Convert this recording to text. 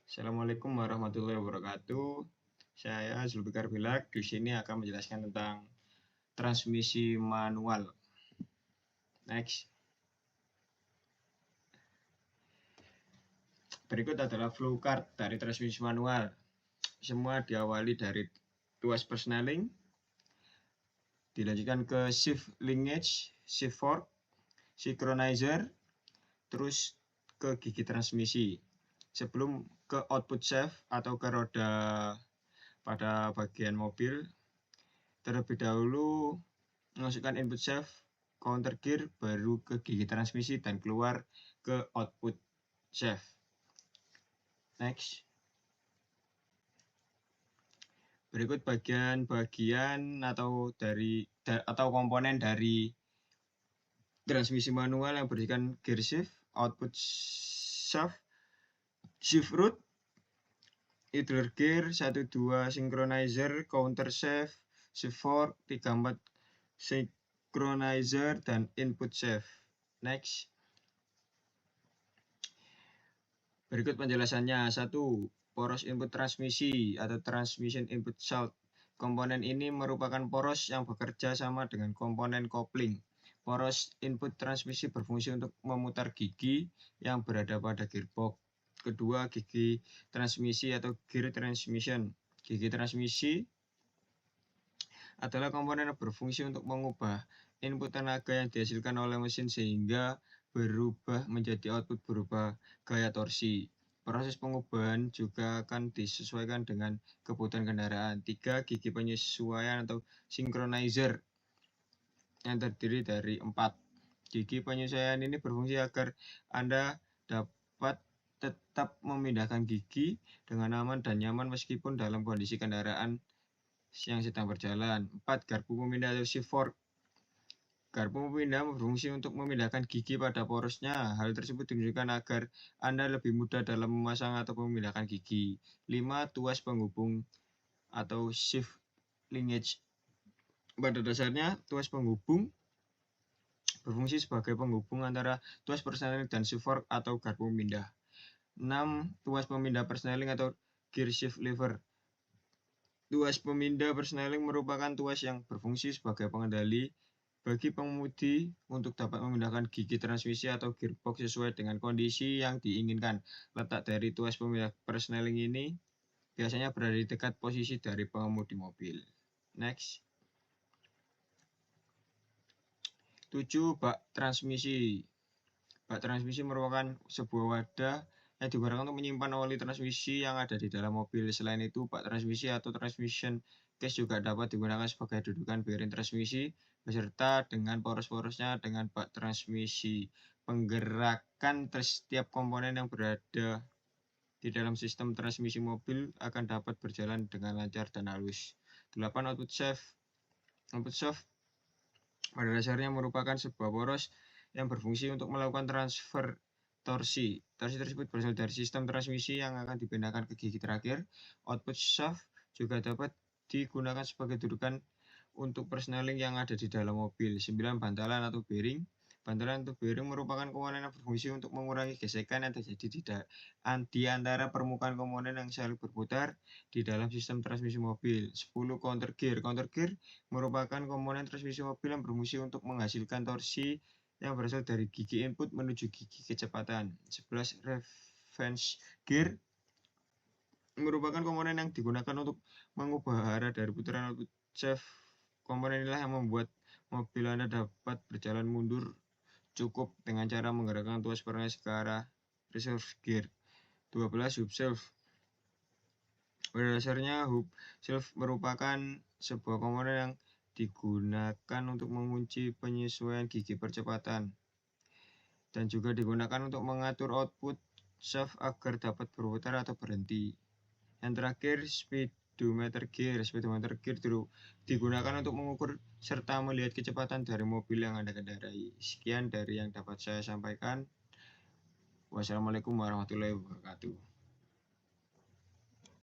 Assalamualaikum warahmatullahi wabarakatuh. Saya Zulfikar Bilak. Di sini akan menjelaskan tentang transmisi manual. Next. Berikut adalah flow chart dari transmisi manual. Semua diawali dari tuas persneling, dilanjutkan ke shift linkage, shift fork, synchronizer, terus ke gigi transmisi. Sebelum ke output shaft atau ke roda pada bagian mobil, terlebih dahulu masukkan input shaft, counter gear, baru ke gigi transmisi dan keluar ke output shaft. Next. Berikut bagian-bagian atau komponen dari transmisi manual yang berikan gear shift, output shaft, shift root, idler gear, 1-2 synchronizer, counter shaft, shift fork, 3-4 synchronizer, dan input shaft. Next. Berikut penjelasannya. 1. Poros input transmisi atau transmission input shaft. Komponen ini merupakan poros yang bekerja sama dengan komponen kopling. Poros input transmisi berfungsi untuk memutar gigi yang berada pada gearbox. Kedua, gigi transmisi atau gear transmission. Gigi transmisi adalah komponen yang berfungsi untuk mengubah input tenaga yang dihasilkan oleh mesin sehingga berubah menjadi output berupa gaya torsi. Proses pengubahan juga akan disesuaikan dengan kebutuhan kendaraan. 3. Gigi penyesuaian atau synchronizer yang terdiri dari 4. Gigi penyesuaian ini berfungsi agar Anda dapat tetap memindahkan gigi dengan aman dan nyaman meskipun dalam kondisi kendaraan yang sedang berjalan. 4. Garpu pemindah atau shift fork. Garpu pemindah berfungsi untuk memindahkan gigi pada porosnya. Hal tersebut ditunjukkan agar Anda lebih mudah dalam memasang atau memindahkan gigi. 5. Tuas penghubung atau shift linkage. Pada dasarnya, tuas penghubung berfungsi sebagai penghubung antara tuas persneling dan shift fork atau garpu pemindah. 6. Tuas pemindah persneling atau gear shift lever. Tuas pemindah persneling merupakan tuas yang berfungsi sebagai pengendali bagi pengemudi untuk dapat memindahkan gigi transmisi atau gearbox sesuai dengan kondisi yang diinginkan. Letak dari tuas pemindah persneling ini biasanya berada di dekat posisi dari pengemudi mobil. Next. 7. Bak transmisi. Bak transmisi merupakan sebuah wadah yang digunakan untuk menyimpan oli transmisi yang ada di dalam mobil. Selain itu, bak transmisi atau transmission case juga dapat digunakan sebagai dudukan bearing transmisi beserta dengan poros-porosnya dengan bak transmisi. Penggerakan setiap komponen yang berada di dalam sistem transmisi mobil akan dapat berjalan dengan lancar dan halus. 8. Output shaft. Output shaft pada dasarnya merupakan sebuah poros yang berfungsi untuk melakukan transfer torsi. Torsi tersebut berasal dari sistem transmisi yang akan dipindahkan ke gigi terakhir. Output shaft juga dapat digunakan sebagai dudukan untuk persneling yang ada di dalam mobil. 9. Bantalan atau bearing. Bantalan atau bearing merupakan komponen yang berfungsi untuk mengurangi gesekan yang terjadi di antara permukaan komponen yang saling berputar di dalam sistem transmisi mobil. 10. Counter gear. Counter gear merupakan komponen transmisi mobil yang berfungsi untuk menghasilkan torsi yang berasal dari gigi input menuju gigi kecepatan. 11. Reverse gear merupakan komponen yang digunakan untuk mengubah arah dari putaran output shaft. Komponen inilah yang membuat mobil Anda dapat berjalan mundur cukup dengan cara menggerakkan tuas pernes ke arah reverse gear. 12. Hub shelf. Pada dasarnya, hub shelf merupakan sebuah komponen yang digunakan untuk mengunci penyesuaian gigi percepatan dan juga digunakan untuk mengatur output shaft agar dapat berputar atau berhenti. Yang terakhir, speedometer gear. Speedometer gear digunakan untuk mengukur serta melihat kecepatan dari mobil yang Anda kendarai. Sekian dari yang dapat saya sampaikan. Wassalamualaikum warahmatullahi wabarakatuh.